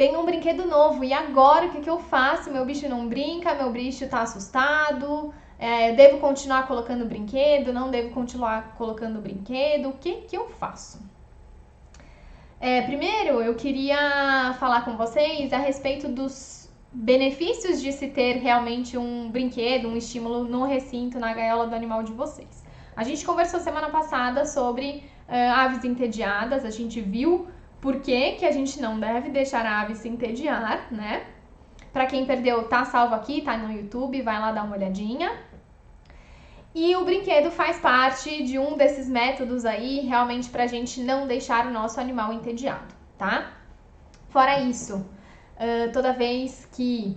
tem um brinquedo novo, e agora o que eu faço? Meu bicho não brinca, meu bicho tá assustado, devo continuar colocando brinquedo, não devo continuar colocando brinquedo, o que eu faço? Primeiro, eu queria falar com vocês a respeito dos benefícios de se ter realmente um brinquedo, um estímulo no recinto, na gaiola do animal de vocês. A gente conversou semana passada sobre aves entediadas, a gente viu por que a gente não deve deixar a ave se entediar, né? Pra quem perdeu, tá salvo aqui, tá no YouTube, vai lá dar uma olhadinha. E o brinquedo faz parte de um desses métodos aí, realmente pra gente não deixar o nosso animal entediado, tá? Fora isso, toda vez que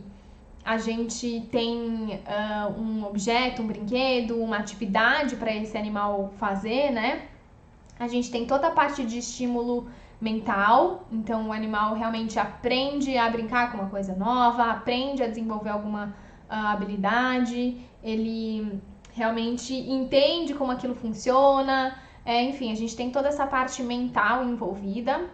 a gente tem um objeto, um brinquedo, uma atividade para esse animal fazer, né? A gente tem toda a parte de estímulo mental, então o animal realmente aprende a brincar com uma coisa nova, aprende a desenvolver alguma habilidade, ele realmente entende como aquilo funciona, enfim, a gente tem toda essa parte mental envolvida.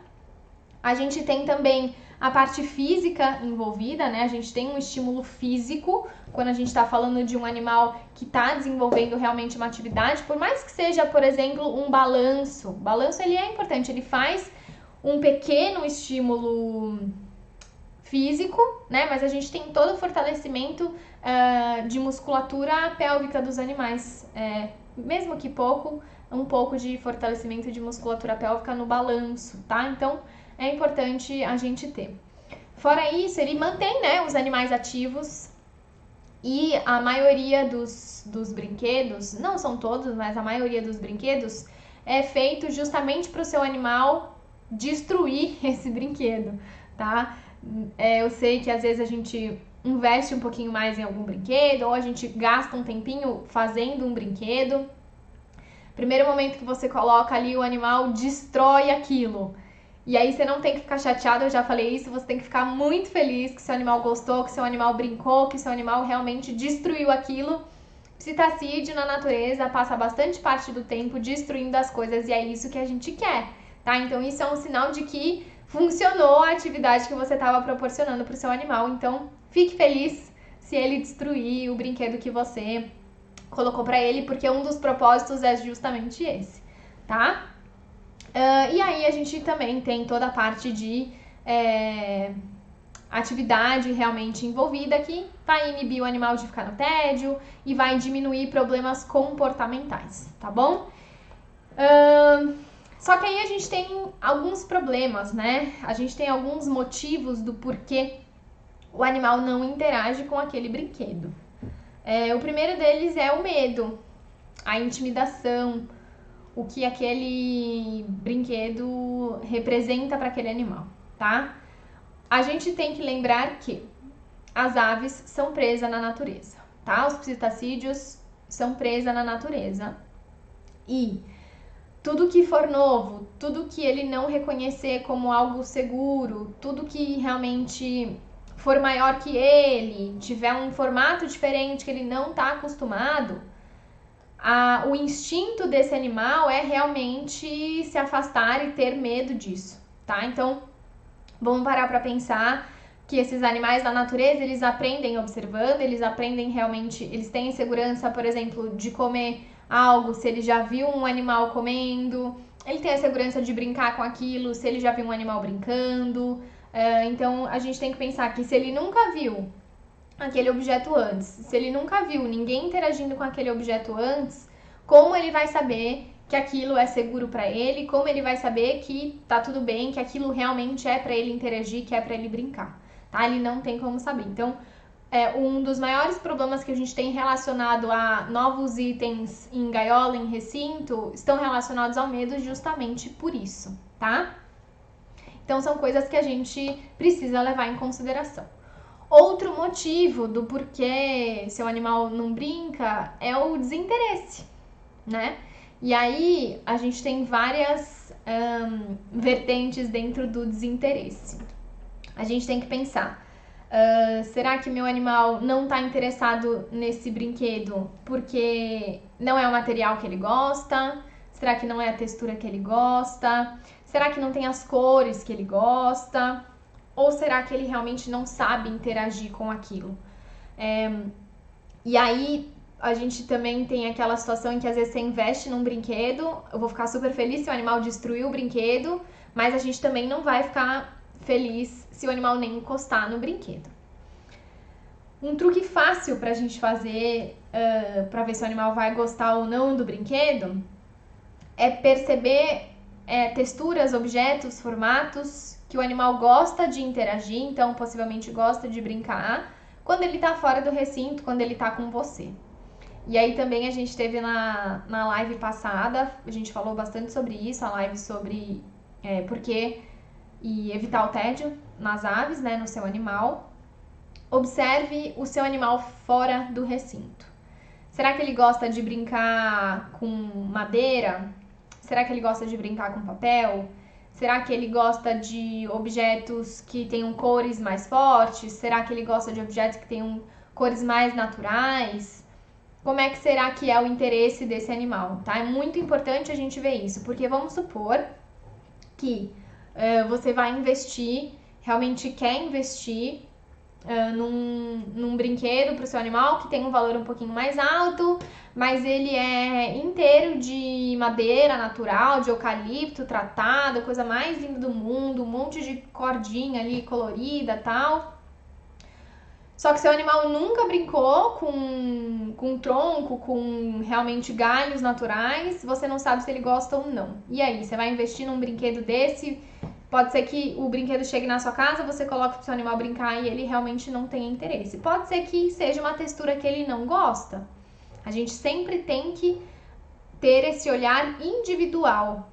A gente tem também a parte física envolvida, né? A gente tem um estímulo físico quando a gente está falando de um animal que está desenvolvendo realmente uma atividade, por mais que seja, por exemplo, um balanço. O balanço ele é importante, ele faz um pequeno estímulo físico, né? Mas a gente tem todo o fortalecimento de musculatura pélvica dos animais, mesmo que pouco, um pouco de fortalecimento de musculatura pélvica no balanço, tá? Então é importante a gente ter. Fora isso, ele mantém, né, os animais ativos, e a maioria dos brinquedos, não são todos, mas a maioria dos brinquedos é feito justamente para o seu animal destruir esse brinquedo, tá? Eu sei que às vezes a gente investe um pouquinho mais em algum brinquedo, ou a gente gasta um tempinho fazendo um brinquedo. Primeiro momento que você coloca ali, o animal destrói aquilo. E aí você não tem que ficar chateado, eu já falei isso, você tem que ficar muito feliz que seu animal gostou, que seu animal brincou, que seu animal realmente destruiu aquilo. Psitacídeo na natureza passa bastante parte do tempo destruindo as coisas e é isso que a gente quer, tá? Então isso é um sinal de que funcionou a atividade que você estava proporcionando para o seu animal. Então fique feliz se ele destruir o brinquedo que você colocou para ele, porque um dos propósitos é justamente esse, tá? E aí a gente também tem toda a parte de atividade realmente envolvida que vai inibir o animal de ficar no tédio e vai diminuir problemas comportamentais, tá bom? Só que aí a gente tem alguns problemas, né? A gente tem alguns motivos do porquê o animal não interage com aquele brinquedo. O primeiro deles é o medo, a intimidação, o que aquele brinquedo representa para aquele animal, tá? A gente tem que lembrar que as aves são presas na natureza, tá? Os psitacídeos são presas na natureza. E tudo que for novo, tudo que ele não reconhecer como algo seguro, tudo que realmente for maior que ele, tiver um formato diferente que ele não está acostumado, o instinto desse animal é realmente se afastar e ter medo disso, tá? Então, vamos parar para pensar que esses animais da natureza, eles aprendem observando, eles aprendem realmente, eles têm segurança, por exemplo, de comer algo, se ele já viu um animal comendo, ele tem a segurança de brincar com aquilo, se ele já viu um animal brincando. Então, a gente tem que pensar que se ele nunca viu aquele objeto antes, se ele nunca viu ninguém interagindo com aquele objeto antes, como ele vai saber que aquilo é seguro para ele, como ele vai saber que tá tudo bem, que aquilo realmente é para ele interagir, que é para ele brincar, tá? Ele não tem como saber. Então, um dos maiores problemas que a gente tem relacionado a novos itens em gaiola, em recinto, estão relacionados ao medo justamente por isso, tá? Então, são coisas que a gente precisa levar em consideração. Outro motivo do porquê seu animal não brinca é o desinteresse, né? E aí a gente tem várias vertentes dentro do desinteresse. A gente tem que pensar, será que meu animal não está interessado nesse brinquedo porque não é o material que ele gosta? Será que não é a textura que ele gosta? Será que não tem as cores que ele gosta? ou será que ele realmente não sabe interagir com aquilo? E aí a gente também tem aquela situação em que às vezes você investe num brinquedo, eu vou ficar super feliz se o animal destruir o brinquedo, mas a gente também não vai ficar feliz se o animal nem encostar no brinquedo. Um truque fácil pra gente fazer pra ver se o animal vai gostar ou não do brinquedo é perceber texturas, objetos, formatos que o animal gosta de interagir, então possivelmente gosta de brincar, quando ele tá fora do recinto, quando ele tá com você. E aí também a gente teve na live passada, a gente falou bastante sobre isso, a live sobre por que e evitar o tédio nas aves, né, no seu animal. Observe o seu animal fora do recinto. Será que ele gosta de brincar com madeira? Será que ele gosta de brincar com papel? Será que ele gosta de objetos que tenham cores mais fortes? Será que ele gosta de objetos que tenham cores mais naturais? Como é que será que é o interesse desse animal, tá? É muito importante a gente ver isso, porque vamos supor que você vai investir, realmente quer investir num brinquedo para o seu animal que tem um valor um pouquinho mais alto, mas ele é inteiro de madeira natural, de eucalipto tratado, coisa mais linda do mundo, um monte de cordinha ali colorida e tal. Só que seu animal nunca brincou com tronco, com realmente galhos naturais, você não sabe se ele gosta ou não. E aí, você vai investir num brinquedo desse? Pode ser que o brinquedo chegue na sua casa, você coloque pro seu animal brincar e ele realmente não tenha interesse. Pode ser que seja uma textura que ele não gosta. A gente sempre tem que ter esse olhar individual.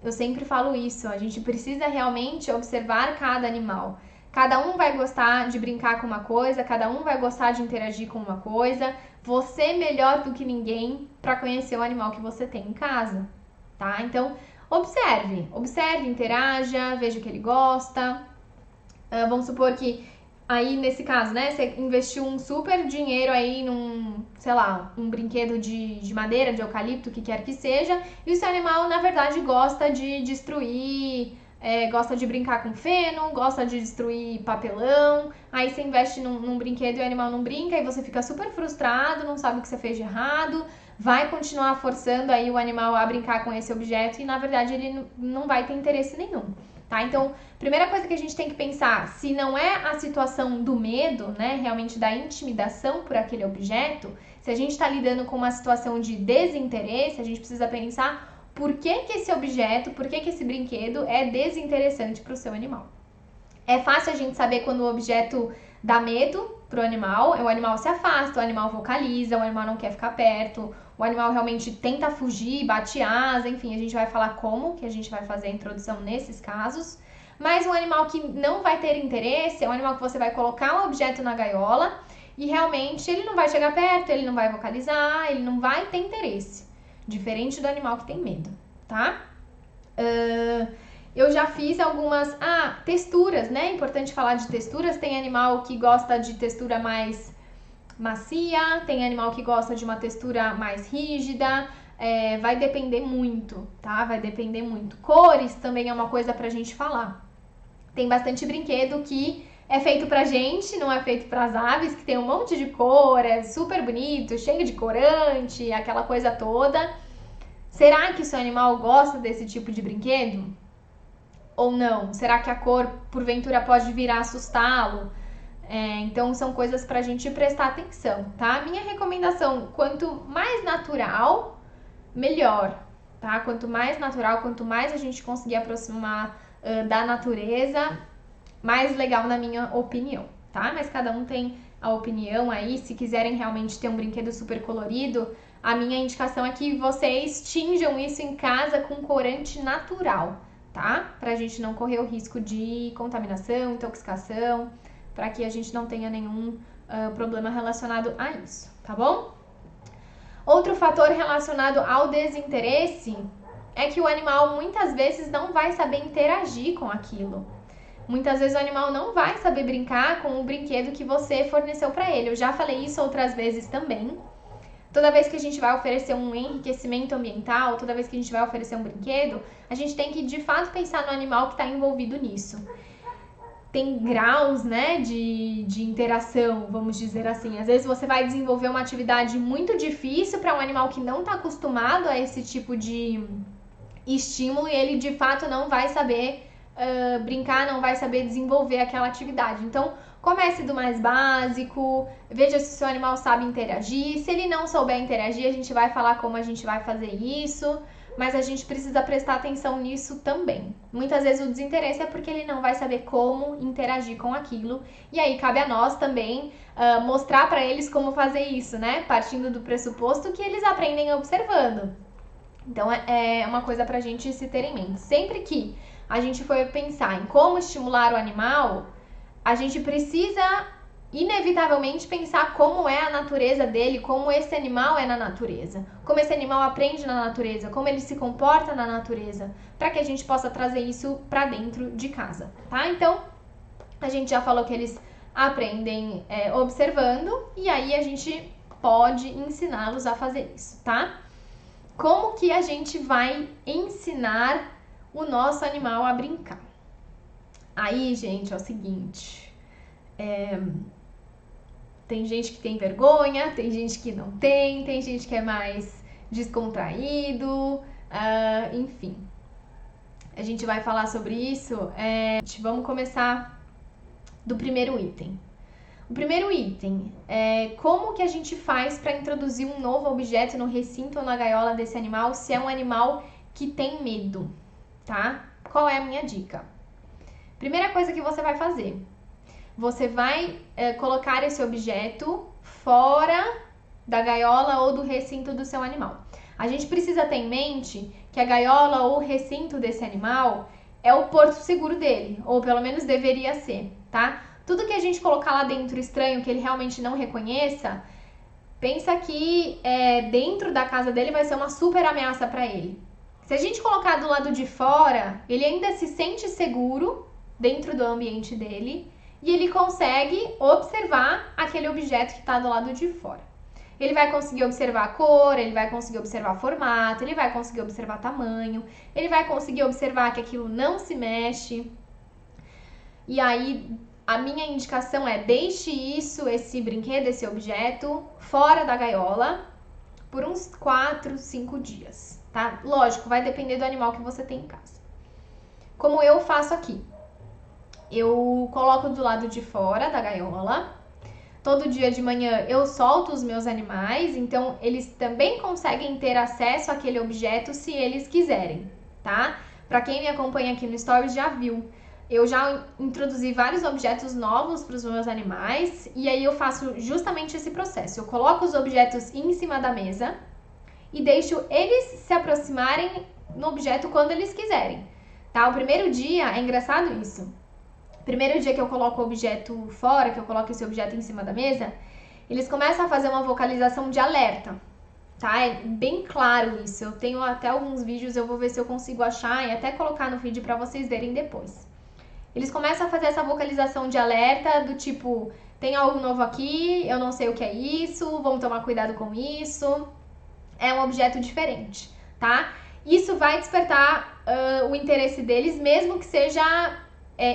Eu sempre falo isso, a gente precisa realmente observar cada animal. Cada um vai gostar de brincar com uma coisa, cada um vai gostar de interagir com uma coisa. Você melhor do que ninguém para conhecer o animal que você tem em casa, tá? Então, observe, interaja, veja o que ele gosta. Vamos supor que aí nesse caso, né, você investiu um super dinheiro aí num, sei lá, um brinquedo de madeira, de eucalipto, o que quer que seja, e o seu animal, na verdade, gosta de destruir, gosta de brincar com feno, gosta de destruir papelão, aí você investe num brinquedo e o animal não brinca, e você fica super frustrado, não sabe o que você fez de errado, vai continuar forçando aí o animal a brincar com esse objeto e, na verdade, ele não vai ter interesse nenhum. Tá? Então, primeira coisa que a gente tem que pensar, se não é a situação do medo, né, realmente da intimidação por aquele objeto, se a gente está lidando com uma situação de desinteresse, a gente precisa pensar por que esse objeto, por que esse brinquedo é desinteressante para o seu animal. É fácil a gente saber quando o objeto dá medo pro animal, o animal se afasta, o animal vocaliza, o animal não quer ficar perto, o animal realmente tenta fugir, bate asa, enfim, a gente vai falar como que a gente vai fazer a introdução nesses casos. Mas um animal que não vai ter interesse é um animal que você vai colocar um objeto na gaiola e realmente ele não vai chegar perto, ele não vai vocalizar, ele não vai ter interesse. Diferente do animal que tem medo, tá? Eu já fiz algumas texturas, né? É importante falar de texturas. Tem animal que gosta de textura mais macia, tem animal que gosta de uma textura mais rígida. Vai depender muito, tá? Vai depender muito. Cores também é uma coisa pra gente falar. Tem bastante brinquedo que é feito pra gente, não é feito pras aves, que tem um monte de cor, é super bonito, cheio de corante, aquela coisa toda. Será que o seu animal gosta desse tipo de brinquedo? Ou não? Será que a cor, porventura, pode vir a assustá-lo? Então, são coisas pra gente prestar atenção, tá? Minha recomendação, quanto mais natural, melhor, tá? Quanto mais natural, quanto mais a gente conseguir aproximar da natureza, mais legal na minha opinião, tá? Mas cada um tem a opinião aí. Se quiserem realmente ter um brinquedo super colorido, a minha indicação é que vocês tinjam isso em casa com corante natural, tá? Pra gente não correr o risco de contaminação, intoxicação, para que a gente não tenha nenhum problema relacionado a isso, tá bom? Outro fator relacionado ao desinteresse é que o animal muitas vezes não vai saber interagir com aquilo. Muitas vezes o animal não vai saber brincar com o brinquedo que você forneceu para ele. Eu já falei isso outras vezes também. Toda vez que a gente vai oferecer um enriquecimento ambiental, toda vez que a gente vai oferecer um brinquedo, a gente tem que de fato pensar no animal que está envolvido nisso. tem graus, né, de interação, vamos dizer assim. Às vezes você vai desenvolver uma atividade muito difícil para um animal que não está acostumado a esse tipo de estímulo e ele de fato não vai saber brincar, não vai saber desenvolver aquela atividade. Então, comece do mais básico, veja se o seu animal sabe interagir. Se ele não souber interagir, a gente vai falar como a gente vai fazer isso, mas a gente precisa prestar atenção nisso também. Muitas vezes o desinteresse é porque ele não vai saber como interagir com aquilo, e aí cabe a nós também mostrar para eles como fazer isso, né? Partindo do pressuposto que eles aprendem observando. Então é uma coisa pra gente se ter em mente. Sempre que a gente for pensar em como estimular o animal, a gente precisa inevitavelmente pensar como é a natureza dele, como esse animal é na natureza, como esse animal aprende na natureza, como ele se comporta na natureza, para que a gente possa trazer isso para dentro de casa, tá? Então, a gente já falou que eles aprendem observando e aí a gente pode ensiná-los a fazer isso, tá? Como que a gente vai ensinar o nosso animal a brincar? Aí, gente, é o seguinte, tem gente que tem vergonha, tem gente que não tem gente que é mais descontraído, enfim. A gente vai falar sobre isso. Vamos começar do primeiro item. O primeiro item é como que a gente faz para introduzir um novo objeto no recinto ou na gaiola desse animal se é um animal que tem medo, tá? Qual é a minha dica? Primeira coisa que você vai fazer, você vai colocar esse objeto fora da gaiola ou do recinto do seu animal. A gente precisa ter em mente que a gaiola ou o recinto desse animal é o porto seguro dele, ou pelo menos deveria ser, tá? Tudo que a gente colocar lá dentro estranho, que ele realmente não reconheça, pensa que dentro da casa dele vai ser uma super ameaça para ele. Se a gente colocar do lado de fora, ele ainda se sente seguro dentro do ambiente dele e ele consegue observar aquele objeto que está do lado de fora. Ele vai conseguir observar a cor, ele vai conseguir observar formato, ele vai conseguir observar tamanho, ele vai conseguir observar que aquilo não se mexe. E aí, a minha indicação é deixe esse brinquedo, esse objeto, fora da gaiola por uns 4, 5 dias, tá? Lógico, vai depender do animal que você tem em casa. Como eu faço aqui. Eu coloco do lado de fora da gaiola. Todo dia de manhã eu solto os meus animais, então eles também conseguem ter acesso àquele objeto se eles quiserem, tá? Para quem me acompanha aqui no Stories já viu. Eu já introduzi vários objetos novos para os meus animais e aí eu faço justamente esse processo. Eu coloco os objetos em cima da mesa e deixo eles se aproximarem no objeto quando eles quiserem, tá? O primeiro dia, é engraçado isso. Primeiro dia que eu coloco o objeto fora, que eu coloco esse objeto em cima da mesa, eles começam a fazer uma vocalização de alerta, tá? É bem claro isso. Eu tenho até alguns vídeos, eu vou ver se eu consigo achar e até colocar no vídeo para vocês verem depois. Eles começam a fazer essa vocalização de alerta do tipo, tem algo novo aqui, eu não sei o que é isso, vamos tomar cuidado com isso. É um objeto diferente, tá? Isso vai despertar o interesse deles, mesmo que seja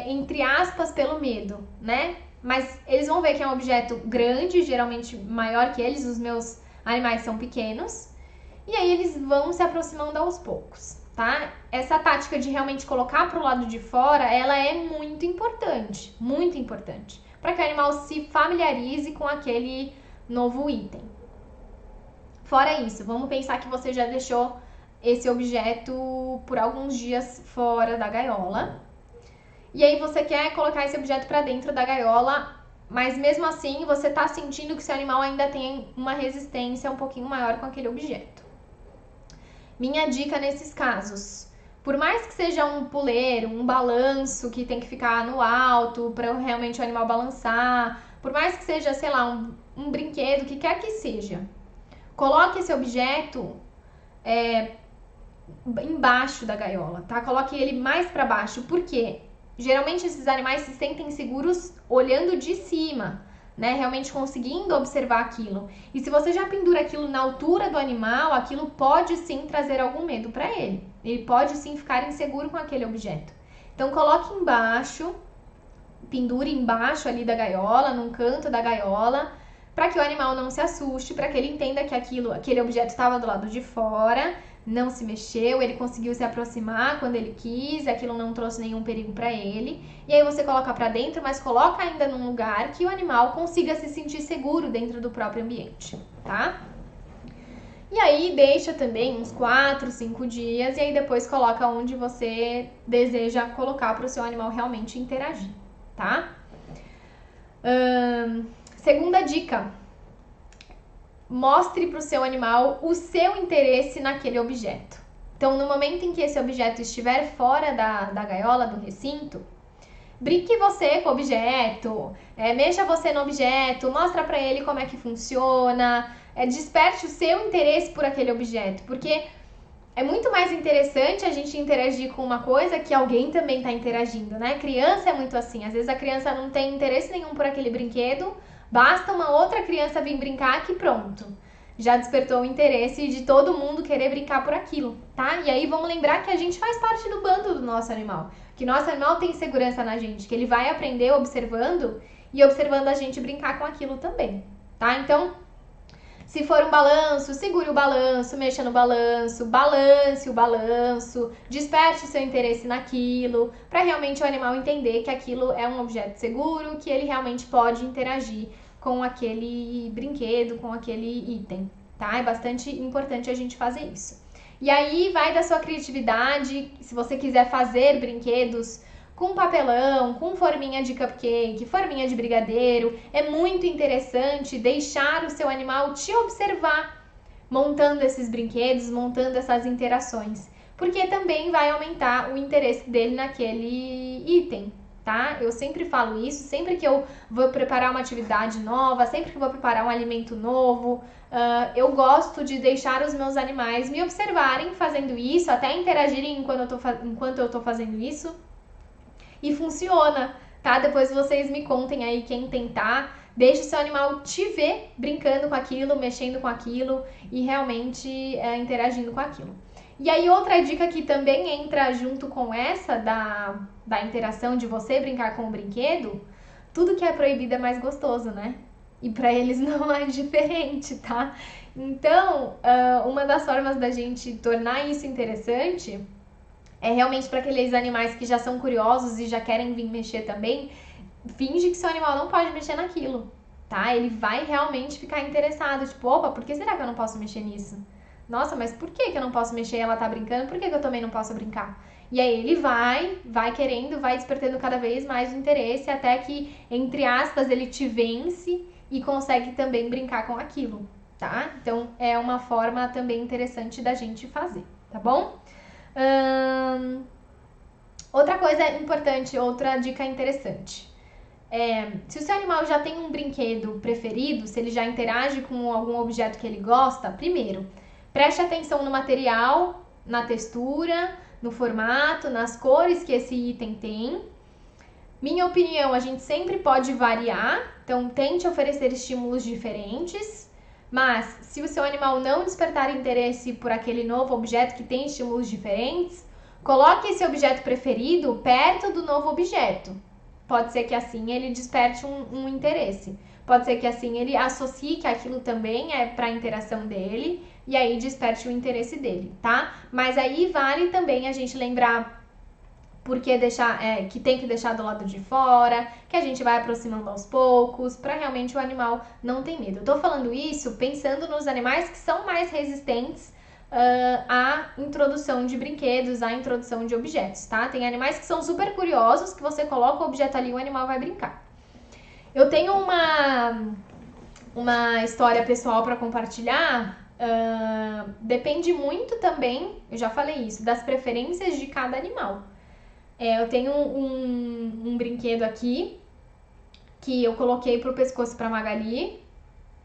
entre aspas, pelo medo, né? Mas eles vão ver que é um objeto grande, geralmente maior que eles, os meus animais são pequenos, e aí eles vão se aproximando aos poucos, tá? Essa tática de realmente colocar pro lado de fora, ela é muito importante, para que o animal se familiarize com aquele novo item. Fora isso, vamos pensar que você já deixou esse objeto por alguns dias fora da gaiola. E aí você quer colocar esse objeto para dentro da gaiola, mas mesmo assim você tá sentindo que seu animal ainda tem uma resistência um pouquinho maior com aquele objeto. Minha dica nesses casos, por mais que seja um puleiro, um balanço que tem que ficar no alto para realmente o animal balançar, por mais que seja, sei lá, um brinquedo, o que quer que seja, coloque esse objeto embaixo da gaiola, tá? Coloque ele mais para baixo, por quê? Geralmente esses animais se sentem seguros olhando de cima, né? Realmente conseguindo observar aquilo. E se você já pendura aquilo na altura do animal, aquilo pode sim trazer algum medo para ele. Ele pode sim ficar inseguro com aquele objeto. Então coloque embaixo, pendure embaixo ali da gaiola, num canto da gaiola, para que o animal não se assuste, para que ele entenda que aquele objeto estava do lado de fora, não se mexeu, ele conseguiu se aproximar quando ele quis, aquilo não trouxe nenhum perigo para ele. E aí você coloca para dentro, mas coloca ainda num lugar que o animal consiga se sentir seguro dentro do próprio ambiente, tá? E aí deixa também uns 4, 5 dias e aí depois coloca onde você deseja colocar para o seu animal realmente interagir, tá? Segunda dica, mostre para o seu animal o seu interesse naquele objeto. Então, no momento em que esse objeto estiver fora da gaiola, do recinto, brinque você com o objeto, mexa você no objeto, mostra para ele como é que funciona, desperte o seu interesse por aquele objeto, porque é muito mais interessante a gente interagir com uma coisa que alguém também está interagindo, né? Criança é muito assim, às vezes a criança não tem interesse nenhum por aquele brinquedo, basta uma outra criança vir brincar que pronto, já despertou o interesse de todo mundo querer brincar por aquilo, tá? E aí vamos lembrar que a gente faz parte do bando do nosso animal, que nosso animal tem segurança na gente, que ele vai aprender observando e observando a gente brincar com aquilo também, tá? Então, se for um balanço, segure o balanço, mexa no balanço, balance o balanço, desperte o seu interesse naquilo, para realmente o animal entender que aquilo é um objeto seguro, que ele realmente pode interagir com aquele brinquedo, com aquele item, tá? É bastante importante a gente fazer isso. E aí vai da sua criatividade, se você quiser fazer brinquedos com papelão, com forminha de cupcake, forminha de brigadeiro, é muito interessante deixar o seu animal te observar montando esses brinquedos, montando essas interações, porque também vai aumentar o interesse dele naquele item, tá? Eu sempre falo isso, sempre que eu vou preparar uma atividade nova, sempre que eu vou preparar um alimento novo, eu gosto de deixar os meus animais me observarem fazendo isso, até interagirem enquanto eu tô fazendo isso. E funciona, tá? Depois vocês me contem aí quem tentar. Deixe o seu animal te ver brincando com aquilo, mexendo com aquilo e realmente interagindo com aquilo. E aí outra dica que também entra junto com essa da interação de você brincar com o brinquedo, tudo que é proibido é mais gostoso, né? E para eles não é diferente, tá? Então, uma das formas da gente tornar isso interessante é realmente para aqueles animais que já são curiosos e já querem vir mexer também, finge que seu animal não pode mexer naquilo, tá? Ele vai realmente ficar interessado, tipo, opa, por que será que eu não posso mexer nisso? Nossa, mas por que eu não posso mexer? Ela tá brincando, por que eu também não posso brincar? E aí ele vai querendo, vai despertando cada vez mais o interesse, até que, entre aspas, ele te vence e consegue também brincar com aquilo, tá? Então, é uma forma também interessante da gente fazer, tá bom? Outra coisa importante, outra dica interessante. Se o seu animal já tem um brinquedo preferido, se ele já interage com algum objeto que ele gosta, primeiro, preste atenção no material, na textura, no formato, nas cores que esse item tem. Minha opinião, a gente sempre pode variar, então tente oferecer estímulos diferentes. Mas, se o seu animal não despertar interesse por aquele novo objeto que tem estímulos diferentes, coloque esse objeto preferido perto do novo objeto. Pode ser que assim ele desperte um interesse. Pode ser que assim ele associe que aquilo também é para a interação dele e aí desperte o interesse dele, tá? Mas aí vale também a gente lembrar porque que tem que deixar do lado de fora, que a gente vai aproximando aos poucos, para realmente o animal não ter medo. Eu tô falando isso pensando nos animais que são mais resistentes à introdução de brinquedos, à introdução de objetos, tá? Tem animais que são super curiosos, que você coloca o objeto ali e o animal vai brincar. Eu tenho uma história pessoal para compartilhar. Depende muito também, eu já falei isso, das preferências de cada animal. Eu tenho um brinquedo aqui que eu coloquei pro pescoço pra Magali.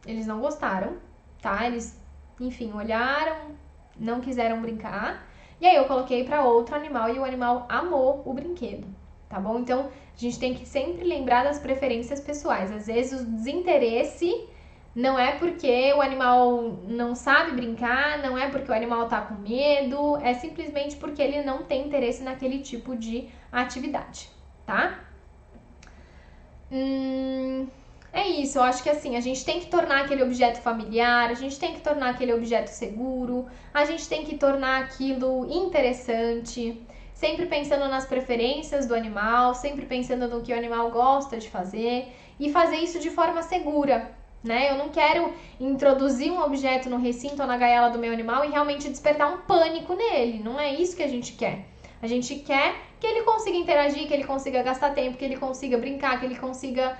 Eles não gostaram, tá? Eles, enfim, olharam, não quiseram brincar. E aí eu coloquei pra outro animal e o animal amou o brinquedo, tá bom? Então, a gente tem que sempre lembrar das preferências pessoais. Às vezes o desinteresse não é porque o animal não sabe brincar, não é porque o animal tá com medo, é simplesmente porque ele não tem interesse naquele tipo de atividade, tá? É isso, eu acho que assim, a gente tem que tornar aquele objeto familiar, a gente tem que tornar aquele objeto seguro, a gente tem que tornar aquilo interessante, sempre pensando nas preferências do animal, sempre pensando no que o animal gosta de fazer e fazer isso de forma segura, né? Eu não quero introduzir um objeto no recinto ou na gaiola do meu animal e realmente despertar um pânico nele, não é isso que a gente quer. A gente quer que ele consiga interagir, que ele consiga gastar tempo, que ele consiga brincar, que ele consiga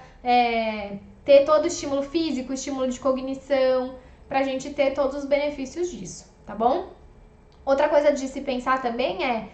ter todo o estímulo físico, estímulo de cognição, pra gente ter todos os benefícios disso, tá bom? Outra coisa de se pensar também é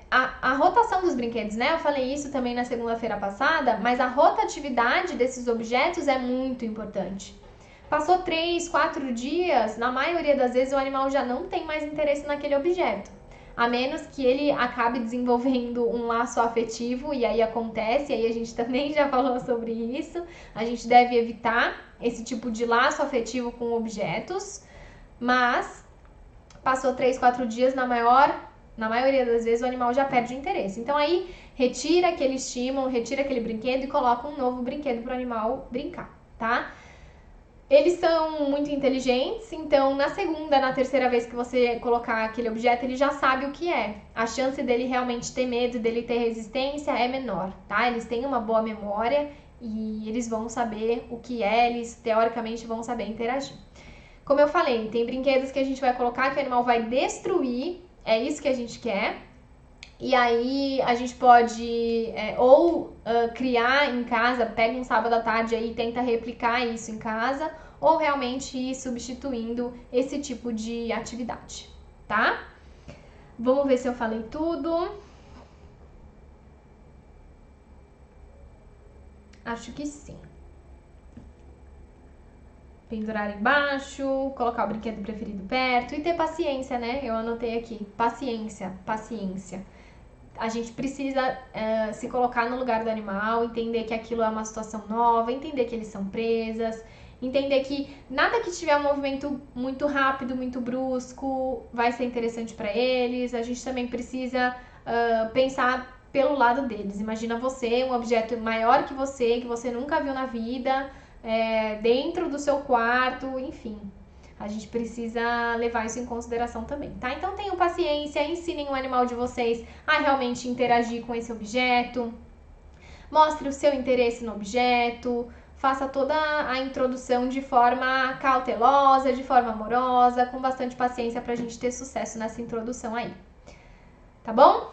a rotação dos brinquedos, né? Eu falei isso também na segunda-feira passada, mas a rotatividade desses objetos é muito importante. Passou 3, 4 dias, na maioria das vezes o animal já não tem mais interesse naquele objeto. A menos que ele acabe desenvolvendo um laço afetivo, e aí acontece, e aí a gente também já falou sobre isso. A gente deve evitar esse tipo de laço afetivo com objetos, mas passou 3, 4 dias, na maioria das vezes o animal já perde o interesse. Então aí retira aquele estímulo, retira aquele brinquedo e coloca um novo brinquedo para o animal brincar, tá? Eles são muito inteligentes, então na segunda, na terceira vez que você colocar aquele objeto, ele já sabe o que é. A chance dele realmente ter medo, dele ter resistência é menor, tá? Eles têm uma boa memória e eles vão saber o que é, eles teoricamente vão saber interagir. Como eu falei, tem brinquedos que a gente vai colocar que o animal vai destruir, é isso que a gente quer. E aí a gente pode criar em casa, pega um sábado à tarde aí e tenta replicar isso em casa, ou realmente ir substituindo esse tipo de atividade, tá? Vamos ver se eu falei tudo. Acho que sim. Pendurar embaixo, colocar o brinquedo preferido perto e ter paciência, né? Eu anotei aqui, paciência, paciência. A gente precisa se colocar no lugar do animal, entender que aquilo é uma situação nova, entender que eles são presas, entender que nada que tiver um movimento muito rápido, muito brusco, vai ser interessante para eles. A gente também precisa pensar pelo lado deles. Imagina você, um objeto maior que você nunca viu na vida, dentro do seu quarto, enfim. A gente precisa levar isso em consideração também, tá? Então tenham paciência, ensinem o animal de vocês a realmente interagir com esse objeto, mostre o seu interesse no objeto, faça toda a introdução de forma cautelosa, de forma amorosa, com bastante paciência pra gente ter sucesso nessa introdução aí. Tá bom?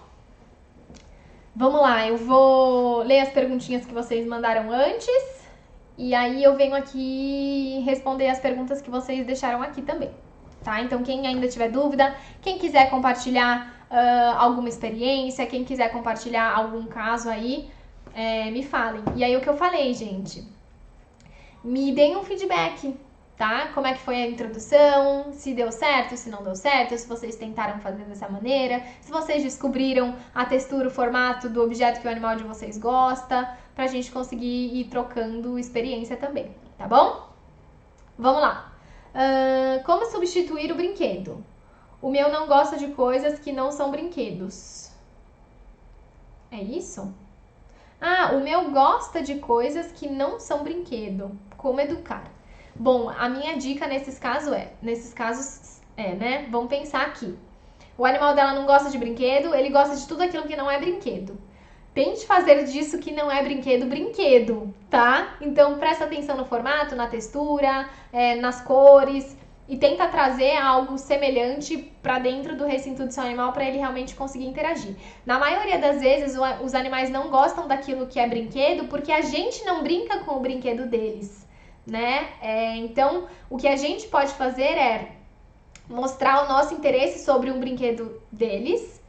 Vamos lá, eu vou ler as perguntinhas que vocês mandaram antes. E aí eu venho aqui responder as perguntas que vocês deixaram aqui também, tá? Então quem ainda tiver dúvida, quem quiser compartilhar alguma experiência, quem quiser compartilhar algum caso aí, me falem. E aí o que eu falei, gente, me deem um feedback, tá? Como é que foi a introdução, se deu certo, se não deu certo, se vocês tentaram fazer dessa maneira, se vocês descobriram a textura, o formato do objeto que o animal de vocês gosta, pra gente conseguir ir trocando experiência também, tá bom? Vamos lá. Como substituir o brinquedo? O meu não gosta de coisas que não são brinquedos. É isso? Ah, o meu gosta de coisas que não são brinquedo. Como educar? Bom, a minha dica nesses casos né? Vamos pensar aqui. O animal dela não gosta de brinquedo, ele gosta de tudo aquilo que não é brinquedo. Tente fazer disso que não é brinquedo, brinquedo, tá? Então presta atenção no formato, na textura, nas cores e tenta trazer algo semelhante para dentro do recinto do seu animal para ele realmente conseguir interagir. Na maioria das vezes, os animais não gostam daquilo que é brinquedo porque a gente não brinca com o brinquedo deles, né? Então, o que a gente pode fazer é mostrar o nosso interesse sobre um brinquedo deles,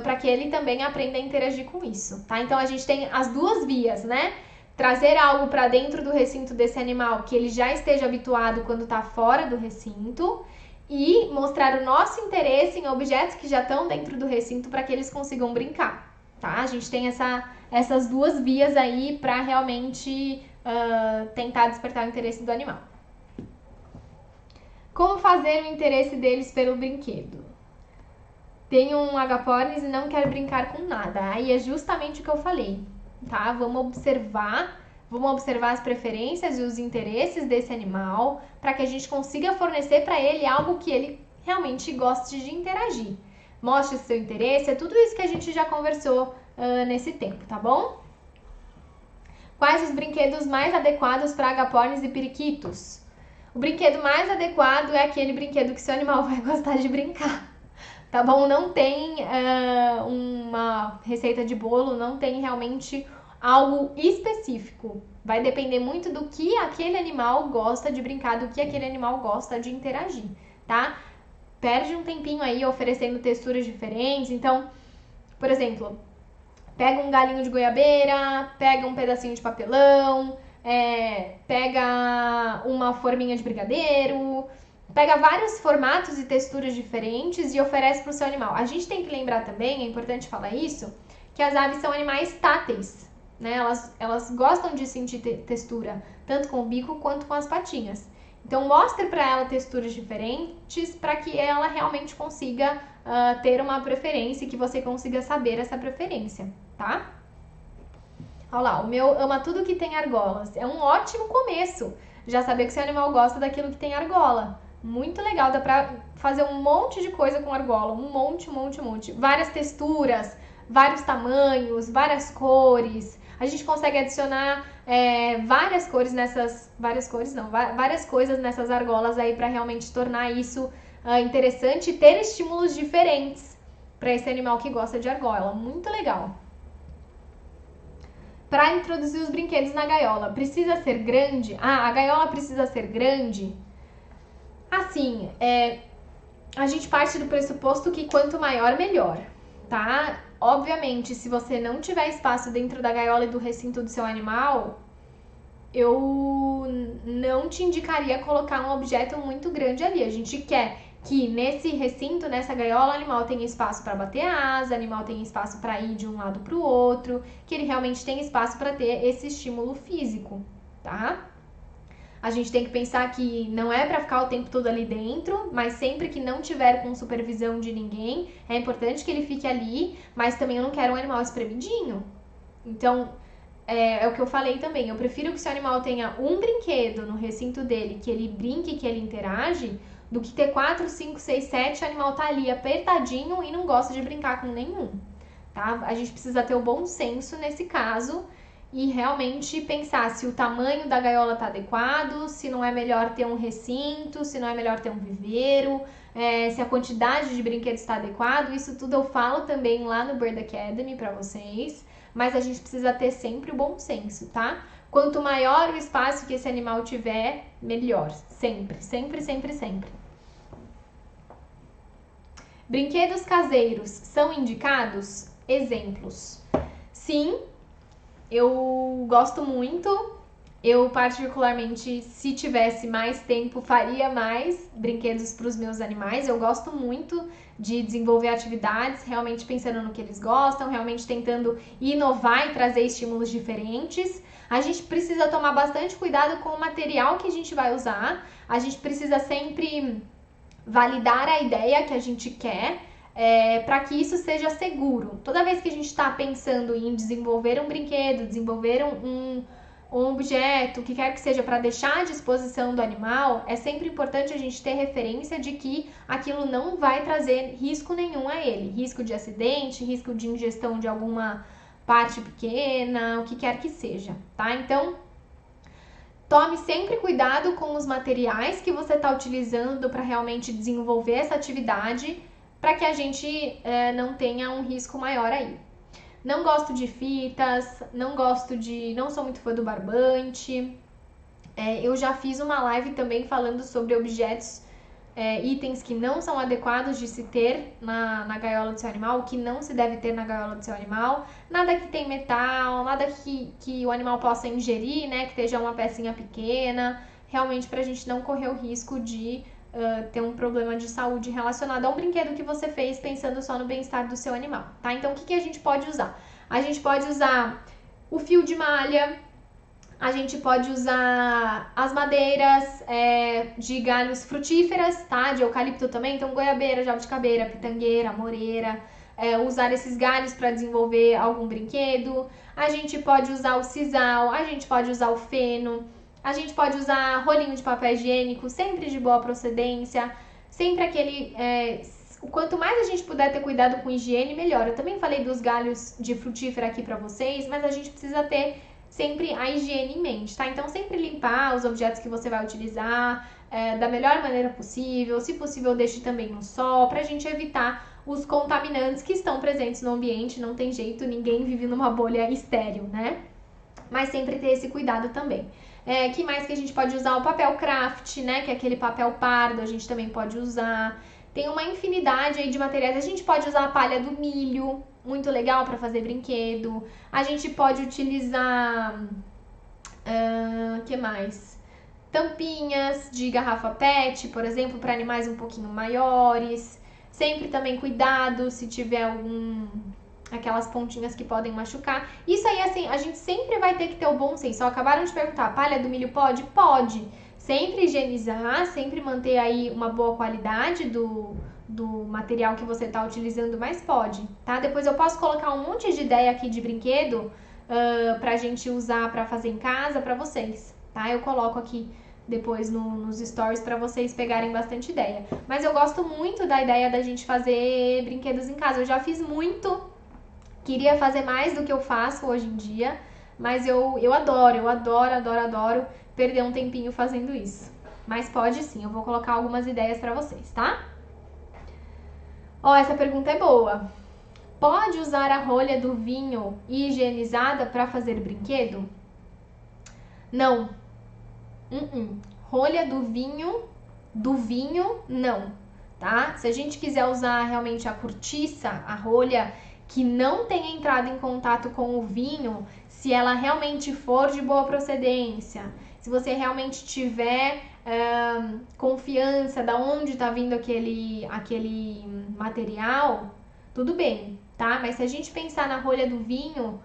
para que ele também aprenda a interagir com isso, tá? Então a gente tem as duas vias, né? Trazer algo para dentro do recinto desse animal que ele já esteja habituado quando está fora do recinto e mostrar o nosso interesse em objetos que já estão dentro do recinto para que eles consigam brincar, tá? A gente tem essas duas vias aí para realmente tentar despertar o interesse do animal. Como fazer o interesse deles pelo brinquedo? Tem um agapornis e não quer brincar com nada. Aí é justamente o que eu falei, tá? Vamos observar Vamos observar as preferências e os interesses desse animal para que a gente consiga fornecer para ele algo que ele realmente goste de interagir. Mostre seu interesse, é tudo isso que a gente já conversou nesse tempo, tá bom? Quais os brinquedos mais adequados para agapornis e periquitos? O brinquedo mais adequado é aquele brinquedo que seu animal vai gostar de brincar, tá bom? Não tem uma receita de bolo, não tem realmente algo específico. Vai depender muito do que aquele animal gosta de brincar, do que aquele animal gosta de interagir, tá? Perde um tempinho aí oferecendo texturas diferentes. Então, por exemplo, pega um galinho de goiabeira, pega um pedacinho de papelão, pega uma forminha de brigadeiro, pega vários formatos e texturas diferentes e oferece para o seu animal. A gente tem que lembrar também, é importante falar isso, que as aves são animais táteis, né? Elas gostam de sentir textura, tanto com o bico quanto com as patinhas. Então, mostre para ela texturas diferentes para que ela realmente consiga ter uma preferência e que você consiga saber essa preferência, tá? Olha lá, o meu ama tudo que tem argolas. É um ótimo começo. Já saber que seu animal gosta daquilo que tem argola. Muito legal, dá pra fazer um monte de coisa com argola. Um monte. Várias texturas, vários tamanhos, várias cores. A gente consegue adicionar várias cores nessas... várias coisas nessas argolas aí pra realmente tornar isso interessante e ter estímulos diferentes para esse animal que gosta de argola. Muito legal. Para introduzir os brinquedos na gaiola, precisa ser grande? A gaiola precisa ser grande? Assim, a gente parte do pressuposto que quanto maior, melhor, tá? Obviamente, se você não tiver espaço dentro da gaiola e do recinto do seu animal, eu não te indicaria colocar um objeto muito grande ali. A gente quer que nesse recinto, nessa gaiola, o animal tenha espaço para bater a asa, o animal tenha espaço para ir de um lado para o outro, que ele realmente tenha espaço para ter esse estímulo físico, tá? A gente tem que pensar que não é para ficar o tempo todo ali dentro, mas sempre que não tiver com supervisão de ninguém, é importante que ele fique ali, mas também eu não quero um animal espremidinho. Então, é o que eu falei também, eu prefiro que o seu animal tenha um brinquedo no recinto dele, que ele brinque, que ele interage, do que ter 4, 5, 6, 7, o animal tá ali apertadinho e não gosta de brincar com nenhum, tá? A gente precisa ter o bom senso nesse caso e realmente pensar se o tamanho da gaiola tá adequado, se não é melhor ter um recinto, se não é melhor ter um viveiro, se a quantidade de brinquedos está adequado. Isso tudo eu falo também lá no Bird Academy para vocês, mas a gente precisa ter sempre o bom senso, tá? Quanto maior o espaço que esse animal tiver, melhor. Sempre. Brinquedos caseiros são indicados? Exemplos. Sim, eu gosto muito. Eu, particularmente, se tivesse mais tempo, faria mais brinquedos para os meus animais. Eu gosto muito de desenvolver atividades, realmente pensando no que eles gostam, realmente tentando inovar e trazer estímulos diferentes. A gente precisa tomar bastante cuidado com o material que a gente vai usar. A gente precisa sempre validar a ideia que a gente quer, para que isso seja seguro. Toda vez que a gente está pensando em desenvolver um brinquedo, desenvolver um objeto, o que quer que seja, para deixar à disposição do animal, é sempre importante a gente ter referência de que aquilo não vai trazer risco nenhum a ele. Risco de acidente, risco de ingestão de alguma parte pequena, o que quer que seja, tá? Então, tome sempre cuidado com os materiais que você está utilizando para realmente desenvolver essa atividade, para que a gente não tenha um risco maior aí. Não gosto de fitas, não sou muito fã do barbante. Eu já fiz uma live também falando sobre objetos, itens que não são adequados de se ter na gaiola do seu animal, o que não se deve ter na gaiola do seu animal. Nada que tem metal, nada que o animal possa ingerir, né? Que esteja uma pecinha pequena, realmente para a gente não correr o risco de ter um problema de saúde relacionado a um brinquedo que você fez pensando só no bem-estar do seu animal, tá? Então, o que a gente pode usar? A gente pode usar o fio de malha, a gente pode usar as madeiras de galhos frutíferas, tá? De eucalipto também, então goiabeira, jabuticabeira, pitangueira, moreira, usar esses galhos para desenvolver algum brinquedo. A gente pode usar o sisal, a gente pode usar o feno, a gente pode usar rolinho de papel higiênico, sempre de boa procedência, sempre aquele... quanto mais a gente puder ter cuidado com higiene, melhor. Eu também falei dos galhos de frutífera aqui pra vocês, mas a gente precisa ter sempre a higiene em mente, tá? Então, sempre limpar os objetos que você vai utilizar da melhor maneira possível. Se possível, deixe também no sol, pra gente evitar os contaminantes que estão presentes no ambiente. Não tem jeito, ninguém vive numa bolha estéril, né? Mas sempre ter esse cuidado também. Que mais que a gente pode usar? O papel craft, né? Que é aquele papel pardo, a gente também pode usar. Tem uma infinidade aí de materiais. A gente pode usar a palha do milho, muito legal para fazer brinquedo. A gente pode utilizar... que mais? Tampinhas de garrafa PET, por exemplo, para animais um pouquinho maiores. Sempre também cuidado se tiver aquelas pontinhas que podem machucar. Isso aí, assim, a gente sempre vai ter que ter o bom senso. Só acabaram de perguntar, a palha do milho pode? Pode. Sempre higienizar, sempre manter aí uma boa qualidade do material que você está utilizando, mas pode, tá? Depois eu posso colocar um monte de ideia aqui de brinquedo pra gente usar pra fazer em casa pra vocês, tá? Eu coloco aqui depois nos stories pra vocês pegarem bastante ideia. Mas eu gosto muito da ideia da gente fazer brinquedos em casa. Eu já fiz muito, queria fazer mais do que eu faço hoje em dia, mas eu adoro perder um tempinho fazendo isso. Mas pode sim, eu vou colocar algumas ideias pra vocês, tá? Essa pergunta é boa. Pode usar a rolha do vinho higienizada para fazer brinquedo? Não. Rolha do vinho, não, tá? Se a gente quiser usar realmente a cortiça, a rolha que não tenha entrado em contato com o vinho, se ela realmente for de boa procedência, se você realmente tiver confiança da onde está vindo aquele material, tudo bem, tá? Mas se a gente pensar na rolha do vinho,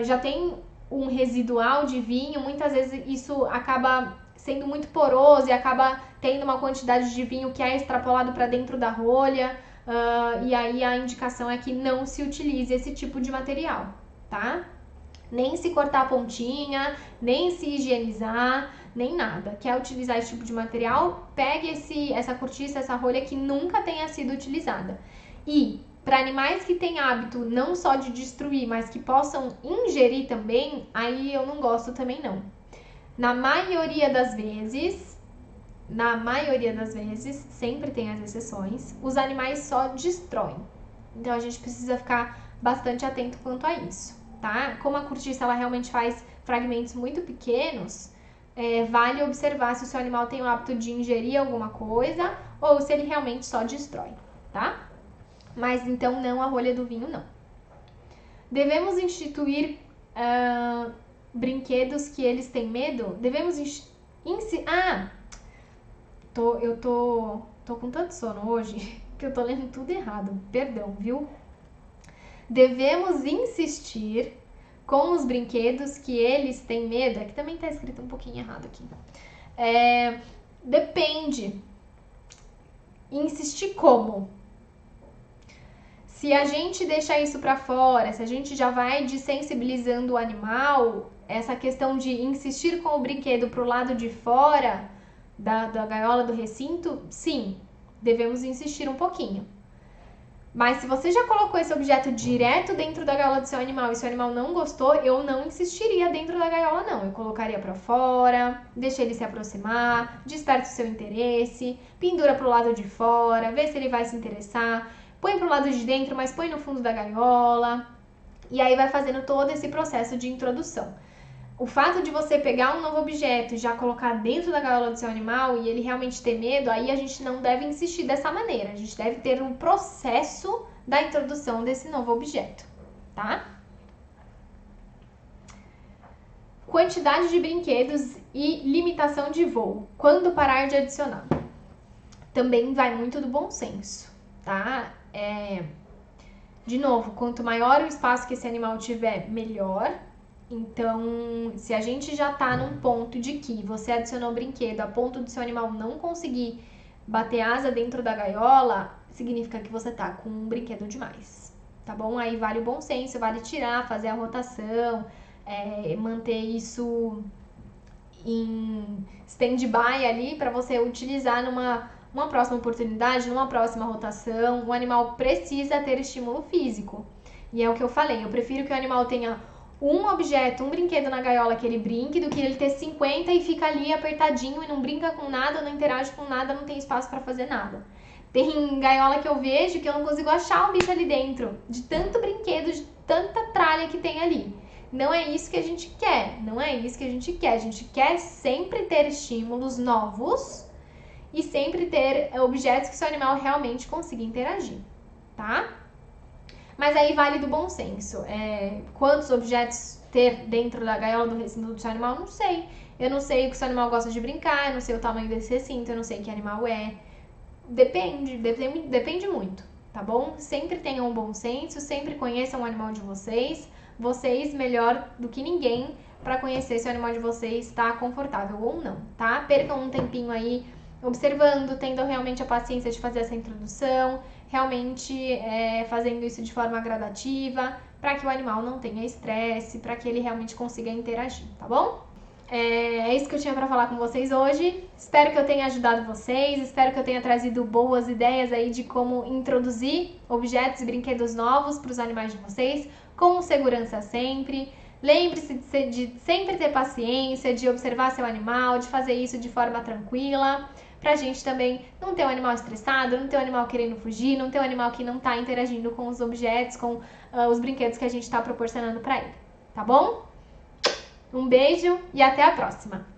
já tem um residual de vinho, muitas vezes isso acaba sendo muito poroso e acaba tendo uma quantidade de vinho que é extrapolado para dentro da rolha, e aí a indicação é que não se utilize esse tipo de material, tá? Nem se cortar a pontinha, nem se higienizar, nem nada. Quer utilizar esse tipo de material? Pegue essa cortiça, essa rolha que nunca tenha sido utilizada. E para animais que têm hábito não só de destruir, mas que possam ingerir também, aí eu não gosto também não. Na maioria das vezes, sempre tem as exceções, os animais só destroem. Então a gente precisa ficar bastante atento quanto a isso, tá? Como a cortiça ela realmente faz fragmentos muito pequenos, vale observar se o seu animal tem o hábito de ingerir alguma coisa ou se ele realmente só destrói, tá? Mas então não a rolha do vinho, não. Devemos instituir brinquedos que eles têm medo? Devemos eu tô com tanto sono hoje que eu tô lendo tudo errado. Perdão, viu? Devemos insistir com os brinquedos que eles têm medo. Aqui também tá escrito um pouquinho errado aqui. Depende. Insistir como? Se a gente deixar isso para fora, se a gente já vai desensibilizando o animal, essa questão de insistir com o brinquedo pro lado de fora da gaiola do recinto, sim, devemos insistir um pouquinho. Mas se você já colocou esse objeto direto dentro da gaiola do seu animal e seu animal não gostou, eu não insistiria dentro da gaiola, não. Eu colocaria para fora, deixa ele se aproximar, desperta o seu interesse, pendura pro lado de fora, vê se ele vai se interessar. Põe pro lado de dentro, mas põe no fundo da gaiola. E aí vai fazendo todo esse processo de introdução. O fato de você pegar um novo objeto e já colocar dentro da gaiola do seu animal e ele realmente ter medo, aí a gente não deve insistir dessa maneira. A gente deve ter um processo da introdução desse novo objeto, tá? Quantidade de brinquedos e limitação de voo. Quando parar de adicionar? Também vai muito do bom senso, tá? De novo, quanto maior o espaço que esse animal tiver, melhor. Então, se a gente já tá num ponto de que você adicionou o brinquedo a ponto do seu animal não conseguir bater asa dentro da gaiola, significa que você tá com um brinquedo demais, tá bom? Aí vale o bom senso, vale tirar, fazer a rotação, manter isso em stand-by ali para você utilizar numa próxima oportunidade, numa próxima rotação. O animal precisa ter estímulo físico. E é o que eu falei, eu prefiro que o animal tenha um objeto, um brinquedo na gaiola que ele brinque, do que ele ter 50 e fica ali apertadinho e não brinca com nada, não interage com nada, não tem espaço para fazer nada. Tem gaiola que eu vejo que eu não consigo achar o bicho ali dentro, de tanto brinquedo, de tanta tralha que tem ali. Não é isso que a gente quer, não é isso que a gente quer. A gente quer sempre ter estímulos novos e sempre ter objetos que o seu animal realmente consiga interagir, tá? Mas aí vale do bom senso. Quantos objetos ter dentro da gaiola do recinto do seu animal? Não sei. Eu não sei o que o seu animal gosta de brincar, eu não sei o tamanho desse recinto, eu não sei que animal é. Depende muito, tá bom? Sempre tenham um bom senso, sempre conheçam o animal de vocês. Vocês melhor do que ninguém para conhecer se o animal de vocês está confortável ou não, tá? Percam um tempinho aí observando, tendo realmente a paciência de fazer essa introdução, realmente fazendo isso de forma gradativa, para que o animal não tenha estresse, para que ele realmente consiga interagir, tá bom? É isso que eu tinha para falar com vocês hoje. Espero que eu tenha ajudado vocês, espero que eu tenha trazido boas ideias aí de como introduzir objetos e brinquedos novos para os animais de vocês, com segurança sempre. Lembre-se de sempre ter paciência, de observar seu animal, de fazer isso de forma tranquila, pra gente também não ter um animal estressado, não ter um animal querendo fugir, não ter um animal que não tá interagindo com os objetos, com os brinquedos que a gente tá proporcionando pra ele, tá bom? Um beijo e até a próxima!